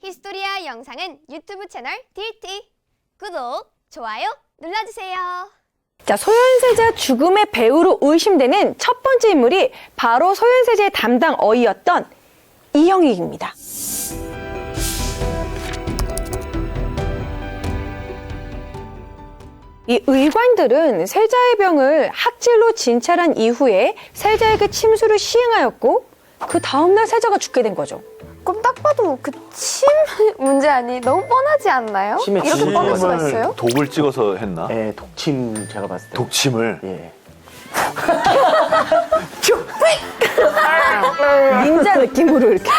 히스토리아 영상은 유튜브 채널 딜티 구독, 좋아요 눌러주세요. 자, 소현세자 죽음의 배우로 의심되는 첫 번째 인물이 바로 소현세자의 담당 어이였던 이형익입니다. 이 의관들은 세자의 병을 학질로 진찰한 이후에 세자에게 침수를 시행하였고 그 다음날 세자가 죽게 된 거죠. 그럼 딱 봐도 그 침 문제 아니? 너무 뻔하지 않나요? 침에 이렇게 뻔할 수가 침을 있어요? 독을 찍어서 했나? 네, 독침 제가 봤을 때. 독침을. 예. 닌자 느낌으로 이렇게.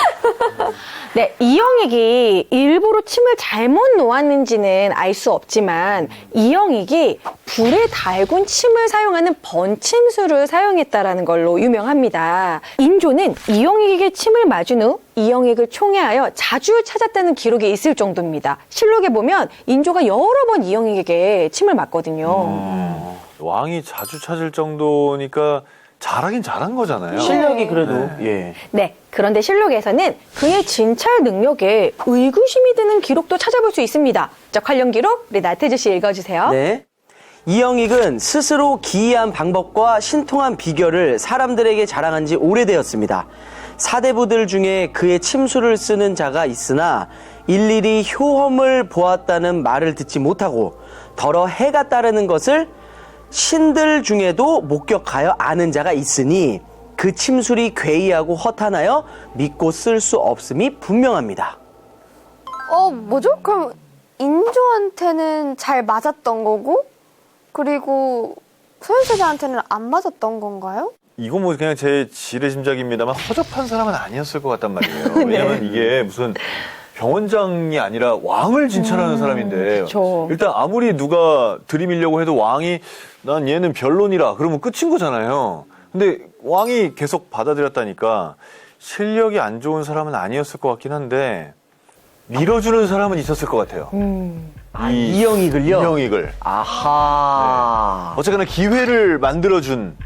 네, 이형익이 일부러 침을 잘못 놓았는지는 알 수 없지만 이형익이 불에 달군 침을 사용하는 번침술을 사용했다라는 걸로 유명합니다. 인조는 이형익에게 침을 맞은 후 이형익을 총애하여 자주 찾았다는 기록이 있을 정도입니다. 실록에 보면 인조가 여러 번 이형익에게 침을 맞거든요. 왕이 자주 찾을 정도니까 잘하긴 잘한 거잖아요. 실력이 그래도, 예. 네, 그런데 실록에서는 그의 진찰 능력에 의구심이 드는 기록도 찾아볼 수 있습니다. 자, 관련 기록 우리 나태주 씨 읽어주세요. 네. 이형익은 스스로 기이한 방법과 신통한 비결을 사람들에게 자랑한 지 오래되었습니다. 사대부들 중에 그의 침수를 쓰는 자가 있으나 일일이 효험을 보았다는 말을 듣지 못하고 더러 해가 따르는 것을 신들 중에도 목격하여 아는 자가 있으니 그 침술이 괴이하고 허탄하여 믿고 쓸 수 없음이 분명합니다. 뭐죠? 그럼 인조한테는 잘 맞았던 거고 그리고 소현세자한테는 안 맞았던 건가요? 이거 뭐 그냥 제 지레짐작입니다만 허접한 사람은 아니었을 것 같단 말이에요. 왜냐면 이게 무슨 병원장이 아니라 왕을 진찰하는 사람인데 그쵸. 일단 아무리 누가 들이밀려고 해도 왕이 난 얘는 변론이라 그러면 끝인 거잖아요. 근데 왕이 계속 받아들였다니까 실력이 안 좋은 사람은 아니었을 것 같긴 한데 밀어주는 사람은 있었을 것 같아요. 이형익을요? 이형익을. 아하. 어쨌거나 기회를 만들어준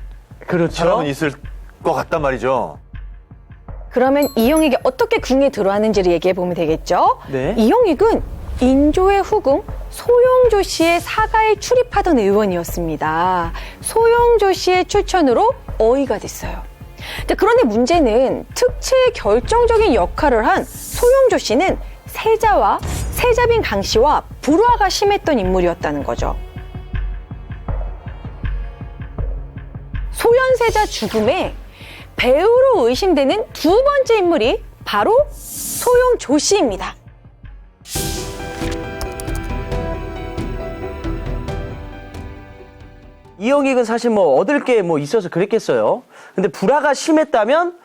그렇죠. 사람은 있을 것 같단 말이죠. 그러면 이형익이 어떻게 궁에 들어왔는지를 얘기해 보면 되겠죠? 네. 이형익은 인조의 후궁 소영조 씨의 사가에 출입하던 의원이었습니다. 소영조 씨의 추천으로 어이가 됐어요. 그런데 문제는 특채의 결정적인 역할을 한 소영조 씨는 세자와 세자빈 강 씨와 불화가 심했던 인물이었다는 거죠. 소현세자 죽음에 배우로 의심되는 두 번째 인물이 바로 소영조 씨입니다. 이형익은 사실 뭐 얻을 게 뭐 있어서 그랬겠어요. 근데 불화가 심했다면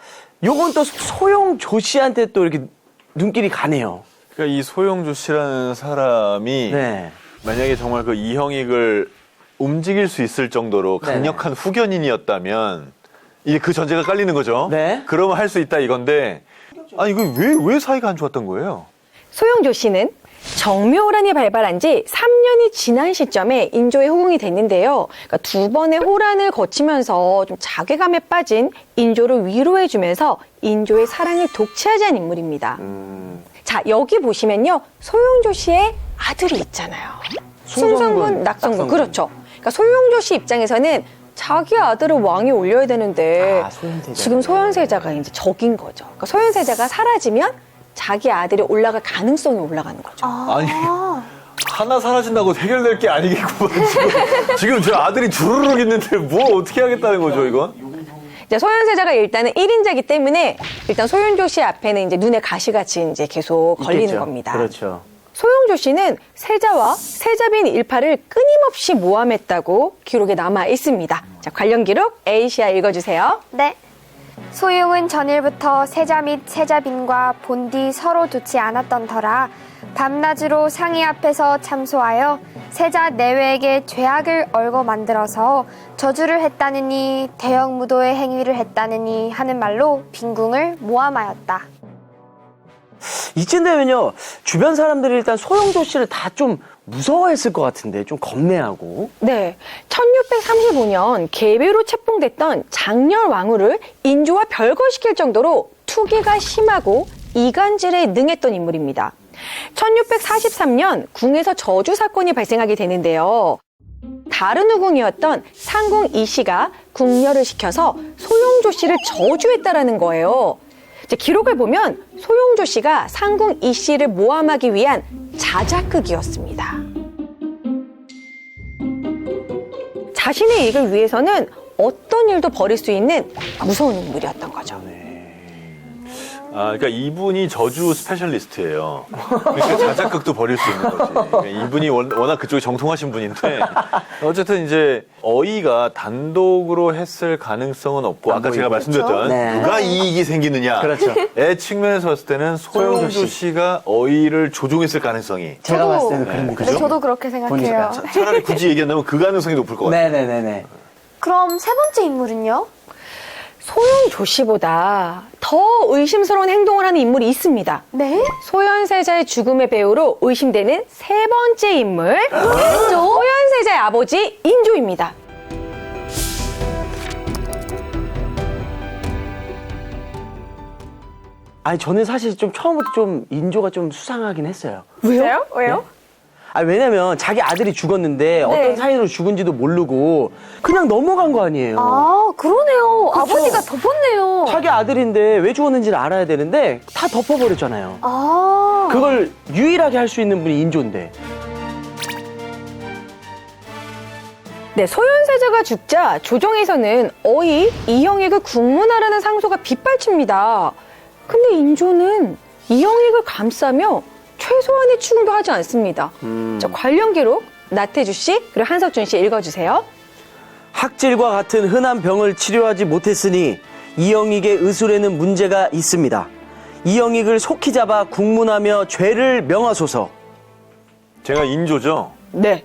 요건 또 소영조 씨한테 또 이렇게 눈길이 가네요. 그러니까 이 소영조 씨라는 사람이 네. 만약에 정말 그 이형익을 움직일 수 있을 정도로 네. 강력한 후견인이었다면 이게 그 전제가 깔리는 거죠. 네. 그러면 할 수 있다 이건데 아니 이거 왜 사이가 안 좋았던 거예요? 소영조 씨는 정묘호란이 발발한 지 3년이 지난 시점에 인조의 후궁이 됐는데요. 그러니까 두 번의 호란을 거치면서 좀 자괴감에 빠진 인조를 위로해주면서 인조의 사랑을 독차지한 인물입니다. 자, 여기 보시면요. 소영조 씨의 아들이 있잖아요. 순성군, 낙성군. 그렇죠. 그러니까 소영조 씨 입장에서는 자기 아들을 왕위 올려야 되는데 소현세자. 지금 소현세자가 이제 적인 거죠. 그러니까 소현세자가 사라지면 자기 아들이 올라갈 가능성이 올라가는 거죠. 아니 하나 사라진다고 해결될 게 아니겠구만 지금 저 아들이 주르륵 있는데 뭘 어떻게 하겠다는 거죠 이건? 이제 소현세자가 일단은 1인자이기 때문에 일단 소영조 씨 앞에는 이제 눈에 가시같이 이제 계속 걸리는 있겠죠. 겁니다. 그렇죠. 소영조 씨는 세자와 세자빈 일파를 끊임없이 모함했다고 기록에 남아 있습니다. 자, 관련 기록 A씨야 읽어주세요. 네. 소용은 전일부터 세자 및 세자빈과 본디 서로 좋지 않았던 터라 밤낮으로 상의 앞에서 참소하여 세자 내외에게 죄악을 얼고 만들어서 저주를 했다느니 대형 무도의 행위를 했다느니 하는 말로 빈궁을 모함하였다. 이쯤 되면요, 주변 사람들이 일단 소영조 씨를 다 좀 무서워했을 것 같은데, 좀 겁내하고. 네, 1635년 계배로 책봉됐던 장렬 왕후를 인조와 별거시킬 정도로 투기가 심하고 이간질에 능했던 인물입니다. 1643년 궁에서 저주 사건이 발생하게 되는데요. 다른 후궁이었던 상궁 이씨가 궁녀를 시켜서 소용조 씨를 저주했다라는 거예요. 이제 기록을 보면 소용조 씨가 상궁 이씨를 모함하기 위한 자작극이었습니다. 자신의 이익을 위해서는 어떤 일도 벌일 수 있는 무서운 인물이었던 거죠. 아, 그러니까 이분이 저주 스페셜리스트예요. 그러니까 자작극도 벌일 수 있는 거지. 그러니까 이분이 워낙 그쪽에 정통하신 분인데 어쨌든 이제 어이가 단독으로 했을 가능성은 없고 아까 제가 말씀드렸던 네. 누가 이익이 생기느냐. 그렇죠. 의 측면에서 봤을 때는 소용조 씨가 어이를 조종했을 가능성이 제가 봤을 때는 그런 네, 느낌. 저도 그렇게 생각해요. 차라리 굳이 얘기한다면 그 가능성이 높을 것 같아요. 네네네네. 그럼 세 번째 인물은요? 소용조 씨보다 더 의심스러운 행동을 하는 인물이 있습니다. 네? 소현세자의 죽음의 배우로 의심되는 세 번째 인물, 소현세자의 아버지 인조입니다. 아니 저는 사실 좀 처음부터 좀 인조가 좀 수상하긴 했어요. 왜요? 왜요? 아 왜냐면 자기 아들이 죽었는데 어떤 사연으로 죽은지도 모르고 그냥 넘어간 거 아니에요. 아, 그러네요. 아버지가 덮었네요. 자기 아들인데 왜 죽었는지를 알아야 되는데 다 덮어버렸잖아요. 아. 그걸 유일하게 할 수 있는 분이 인조인데. 네, 소현세자가 죽자 조정에서는 어이 이형익을 국문하라는 상소가 빗발칩니다. 근데 인조는 이형익을 감싸며 최소한의 추궁도 하지 않습니다. 자, 관련 기록 나태주 씨 그리고 한석준 씨 읽어주세요. 학질과 같은 흔한 병을 치료하지 못했으니 이영익의 의술에는 문제가 있습니다. 이영익을 속히 잡아 국문하며 죄를 명하소서. 제가 인조죠. 네.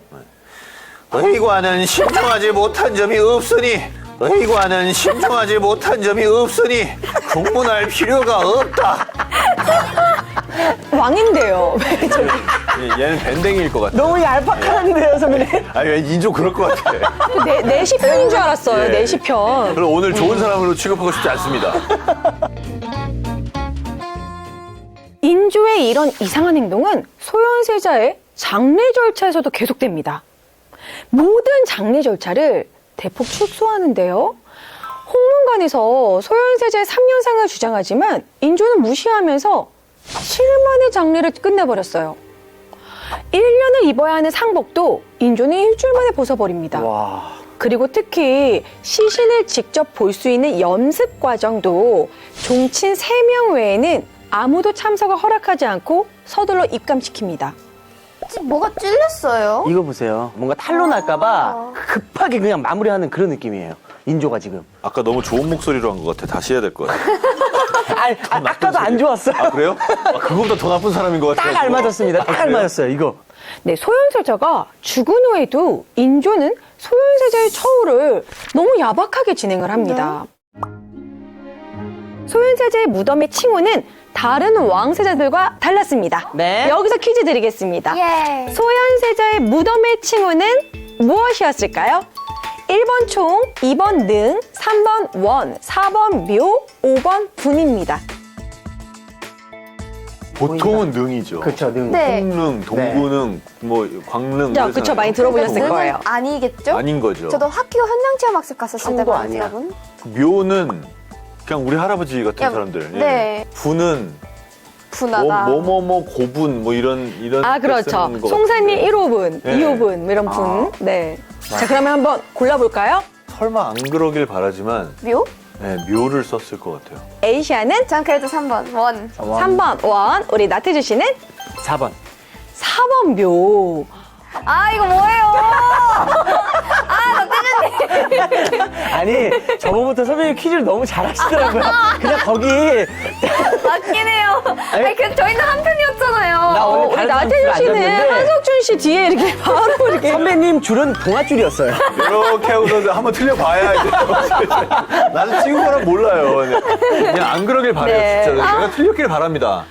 의관은 신중하지 못한 점이 없으니 의관은 신중하지 못한 점이 없으니 국문할 필요가 없다. 왕인데요. 얘는 밴댕이일 것 같아. 너무 얄팍한데요, 선배님? 아니 왜 인조 그럴 것 같아. 내 시편인 줄 알았어요. 예. 내 시편. 그럼 오늘 좋은 사람으로 취급하고 싶지 않습니다. 인조의 이런 이상한 행동은 소현세자의 장례 절차에서도 계속됩니다. 모든 장례 절차를 대폭 축소하는데요. 홍문관에서 소현세자의 3년상을 주장하지만 인조는 무시하면서 7만의 장례를 끝내버렸어요. 1년을 입어야 하는 상복도 인조는 일주일 만에 벗어버립니다. 와. 그리고 특히 시신을 직접 볼 수 있는 염습 과정도 종친 3명 외에는 아무도 참석을 허락하지 않고 서둘러 입감시킵니다. 뭐가 찔렸어요? 이거 보세요. 뭔가 탄로 날까봐 급하게 그냥 마무리하는 그런 느낌이에요. 인조가 지금. 아까 너무 좋은 목소리로 한 것 같아. 다시 해야 될 것 같아. 아니, 아까도 안 좋았어요. 아 그래요? 아, 그거보다 더 나쁜 사람인 것 같아요. 딱 알맞았습니다. 딱 알맞았어요, 이거. 네, 소현세자가 죽은 후에도 인조는 소현세자의 처우를 너무 야박하게 진행을 합니다. 소현세자의 무덤의 칭호는 다른 왕세자들과 달랐습니다. 네. 여기서 퀴즈 드리겠습니다. 예. 소현세자의 무덤의 칭호는 무엇이었을까요? 1번 총, 2번 능, 3번 원, 4번 묘, 5번 분입니다. 보통은 능이죠. 그쵸, 능. 네. 홍능, 동구능, 뭐 광능. 자, 그쵸, 많이 들어보셨을 능은 거예요. 아니겠죠? 아닌 거죠. 저도 학교 현장체험학습 갔었을 때 성도 많이 아니야. 들어본. 묘는 그냥 우리 할아버지 같은 그냥, 사람들. 예. 네. 분은 분하다. 뭐뭐뭐 고분 뭐 이런 아, 그렇죠. 송산리 1호분, 네. 2호분, 이런 분. 네. 자, 그러면 한번 골라볼까요? 설마 안 그러길 바라지만 묘? 네, 묘를 썼을 것 같아요. 에이시아는 전 그래도 3번 원. 3번 원, 우리 나태주 씨는 4번. 4번 묘. 아 이거 뭐예요? 아니, 저번부터 선배님 퀴즈를 너무 잘하시더라고요. 그냥 거기. 맞긴 해요. 아니 그 저희는 한 편이었잖아요. 나 원래 우리 다른 나태주 사람 씨는 줄을 앉았는데 한석준 씨 뒤에 이렇게 바로 이렇게. 선배님 줄은 동아줄이었어요. 이렇게 하고서 한번 틀려봐야 이제. 나는 찍은 거랑 몰라요. 그냥 안 그러길 바래요. 네. 진짜. 제가 틀렸길 바랍니다.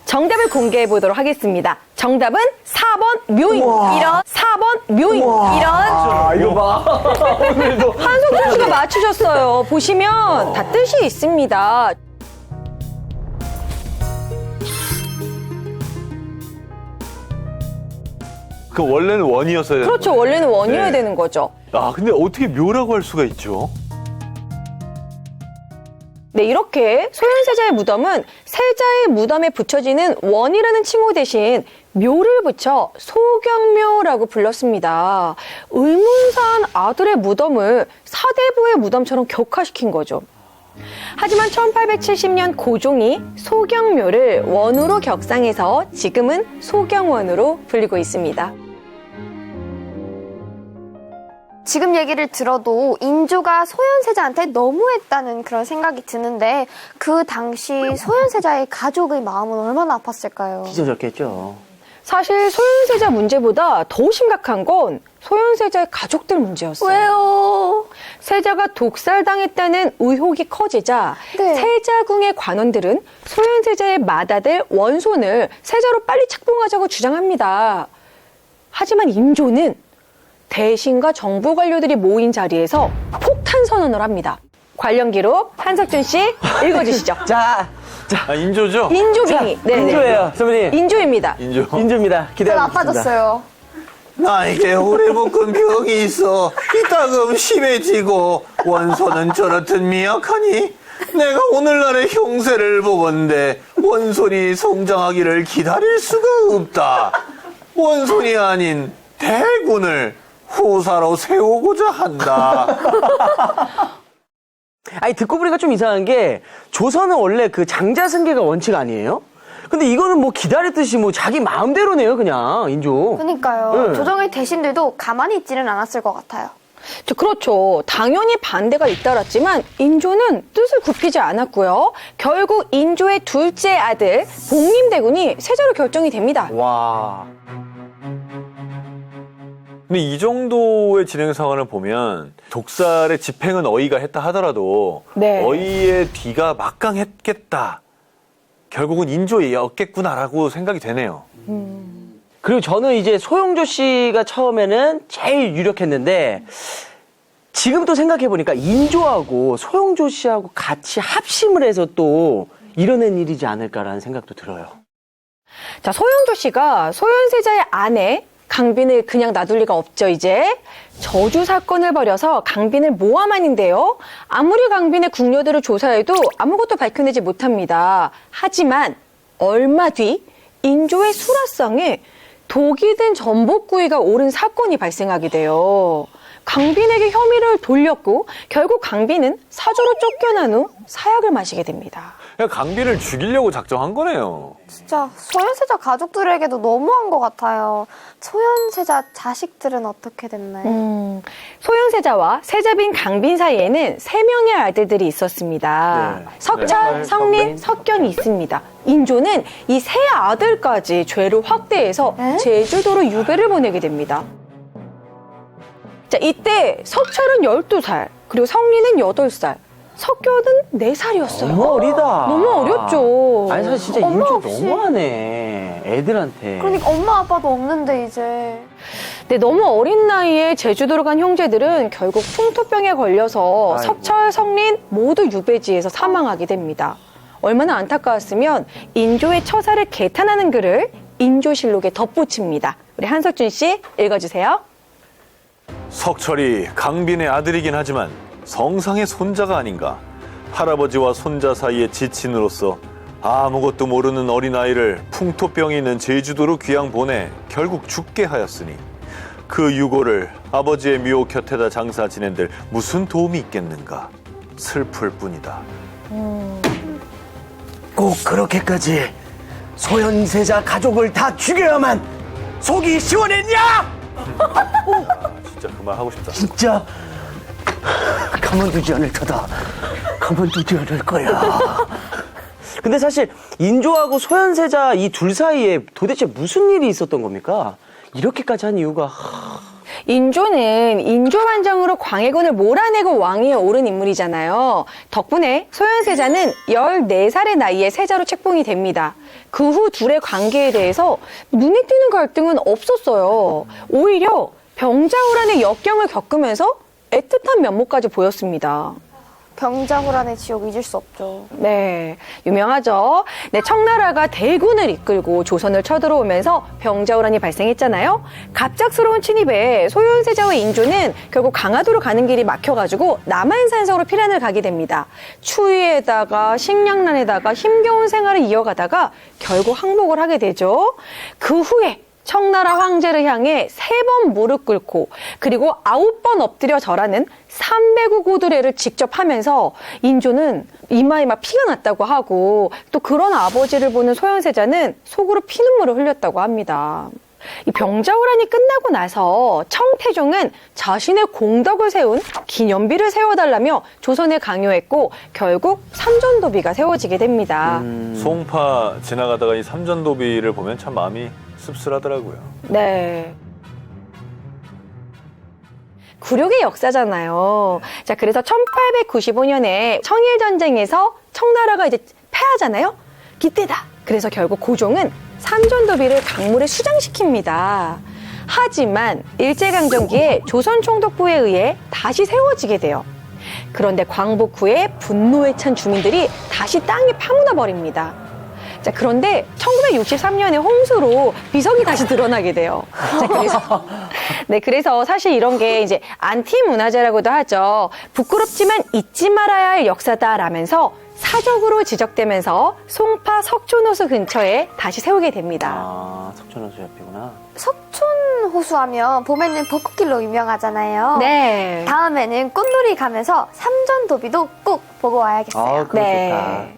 정답을 공개해 보도록 하겠습니다. 정답은 4번 묘입니다. 이런 4번 묘입니다. 이런 아, 이거 봐. 오늘도. 한석준 씨가 맞추셨어요. 보시면 다 뜻이 있습니다. 그 원래는 원이었어야 되는 그렇죠. 거예요. 원래는 원이어야 네. 되는 거죠. 아, 근데 어떻게 묘라고 할 수가 있죠? 네, 이렇게 소현세자의 무덤은 세자의 무덤에 붙여지는 원이라는 칭호 대신 묘를 붙여 소경묘라고 불렀습니다. 의문사한 아들의 무덤을 사대부의 무덤처럼 격화시킨 거죠. 하지만 1870년 고종이 소경묘를 원으로 격상해서 지금은 소경원으로 불리고 있습니다. 지금 얘기를 들어도 인조가 소현세자한테 너무했다는 그런 생각이 드는데 그 당시 소현세자의 가족의 마음은 얼마나 아팠을까요? 찢어졌겠죠. 사실 소현세자 문제보다 더 심각한 건 소현세자의 가족들 문제였어요. 왜요? 세자가 독살당했다는 의혹이 커지자 네. 세자궁의 관원들은 소현세자의 맏아들 원손을 세자로 빨리 책봉하자고 주장합니다. 하지만 인조는 대신과 정부 관료들이 모인 자리에서 폭탄 선언을 합니다. 관련 기록 한석준 씨 읽어주시죠. 자, 아, 인조죠? 인조빙이. 네네. 인조예요, 선배님. 인조입니다. 인조. 인조입니다. 더 기대하고 있습니다. 나빠졌어요. 나에게 오래 묵은 병이 있어 이따금 심해지고 원소는 저렇듯 미약하니 내가 오늘날의 형세를 보건대 원손이 성장하기를 기다릴 수가 없다. 원손이 아닌 대군을 후사로 세우고자 한다. 아니, 듣고 보니까 좀 이상한 게 조선은 원래 그 장자승계가 원칙 아니에요? 근데 이거는 뭐 기다렸듯이 뭐 자기 마음대로네요, 그냥, 인조. 그러니까요. 네. 조정의 대신들도 가만히 있지는 않았을 것 같아요. 그렇죠. 당연히 반대가 잇따랐지만 인조는 뜻을 굽히지 않았고요. 결국 인조의 둘째 아들 복림대군이 세자로 결정이 됩니다. 와. 근데 이 정도의 진행 상황을 보면 독살의 집행은 어이가 했다 하더라도 네. 어이의 뒤가 막강했겠다. 결국은 인조였겠구나라고 생각이 되네요. 그리고 저는 이제 소영조 씨가 처음에는 제일 유력했는데 지금 또 생각해보니까 인조하고 소영조 씨하고 같이 합심을 해서 또 이뤄낸 일이지 않을까라는 생각도 들어요. 자, 소영조 씨가 소현세자의 아내 강빈을 그냥 놔둘 리가 없죠, 이제. 저주 사건을 벌여서 강빈을 모함하는데요. 아무리 강빈의 궁녀들을 조사해도 아무것도 밝혀내지 못합니다. 하지만 얼마 뒤 인조의 수라상에 독이 든 전복구이가 오른 사건이 발생하게 돼요. 강빈에게 혐의를 돌렸고 결국 강빈은 사조로 쫓겨난 후 사약을 마시게 됩니다. 그냥 강빈을 죽이려고 작정한 거네요. 진짜 소현세자 가족들에게도 너무한 것 같아요. 소현세자 자식들은 어떻게 됐나요? 소현세자와 세자빈 강빈 사이에는 3명의 아들들이 있었습니다. 네. 석철, 네. 성린, 석견이 있습니다. 인조는 이 세 아들까지 죄를 확대해서 에? 제주도로 유배를 보내게 됩니다. 자, 이때 석철은 12살, 그리고 성린은 8살, 석견은 4살이었어요. 너무 어리다. 너무 어렸죠. 아니, 사실 진짜 엄마 인조 없이. 너무하네. 애들한테. 그러니까 엄마 아빠도 없는데 이제. 네, 너무 어린 나이에 제주도로 간 형제들은 결국 풍토병에 걸려서 아이고. 석철, 성린 모두 유배지에서 사망하게 됩니다. 얼마나 안타까웠으면 인조의 처사를 개탄하는 글을 인조실록에 덧붙입니다. 우리 한석준 씨 읽어주세요. 석철이 강빈의 아들이긴 하지만 성상의 손자가 아닌가. 할아버지와 손자 사이의 지친으로서 아무것도 모르는 어린아이를 풍토병이 있는 제주도로 귀양 보내 결국 죽게 하였으니 그 유고를 아버지의 묘 곁에다 장사 지낸들 무슨 도움이 있겠는가. 슬플 뿐이다. 꼭 그렇게까지 소현세자 가족을 다 죽여야만 속이 시원했냐? 진짜 그 말 하고 싶다. 진짜 가만두지 않을 터다. 가만두지 않을 거야. 근데 사실 인조하고 소현세자 이 둘 사이에 도대체 무슨 일이 있었던 겁니까? 이렇게까지 한 이유가 인조는 인조반정으로 광해군을 몰아내고 왕위에 오른 인물이잖아요. 덕분에 소현세자는 14살의 나이에 세자로 책봉이 됩니다. 그 후 둘의 관계에 대해서 눈에 띄는 갈등은 없었어요. 오히려 병자호란의 역경을 겪으면서 애틋한 면모까지 보였습니다. 병자호란의 지옥 잊을 수 없죠. 네, 유명하죠. 네, 청나라가 대군을 이끌고 조선을 쳐들어오면서 병자호란이 발생했잖아요. 갑작스러운 침입에 소현세자와 인조는 결국 강화도로 가는 길이 막혀가지고 남한산성으로 피난을 가게 됩니다. 추위에다가 식량난에다가 힘겨운 생활을 이어가다가 결국 항복을 하게 되죠. 그 후에 청나라 황제를 향해 3번 무릎 꿇고 그리고 9번 엎드려 절하는 300구 고두례를 직접 하면서 인조는 이마에 막 피가 났다고 하고 또 그런 아버지를 보는 소현세자는 속으로 피눈물을 흘렸다고 합니다. 이 병자호란이 끝나고 나서 청태종은 자신의 공덕을 세운 기념비를 세워달라며 조선에 강요했고 결국 삼전도비가 세워지게 됩니다. 송파 지나가다가 이 삼전도비를 보면 참 마음이 씁쓸하더라고요. 네. 굴욕의 역사잖아요. 자, 그래서 1895년에 청일전쟁에서 청나라가 이제 패하잖아요. 이때다. 그래서 결국 고종은 삼전도비를 강물에 수장시킵니다. 하지만 일제강점기에 조선총독부에 의해 다시 세워지게 돼요. 그런데 광복 후에 분노에 찬 주민들이 다시 땅에 파묻어 버립니다. 자, 그런데 1963년에 홍수로 비석이 다시 드러나게 돼요. 자, 그래서, 네, 그래서 사실 이런 게 이제 안티 문화재라고도 하죠. 부끄럽지만 잊지 말아야 할 역사다라면서 사적으로 지적되면서 송파 석촌호수 근처에 다시 세우게 됩니다. 아, 석촌호수 옆이구나. 석촌호수하면 봄에는 벚꽃길로 유명하잖아요. 네. 다음에는 꽃놀이 가면서 삼전도비도 꼭 보고 와야겠어요. 아, 그거 네. 좋다.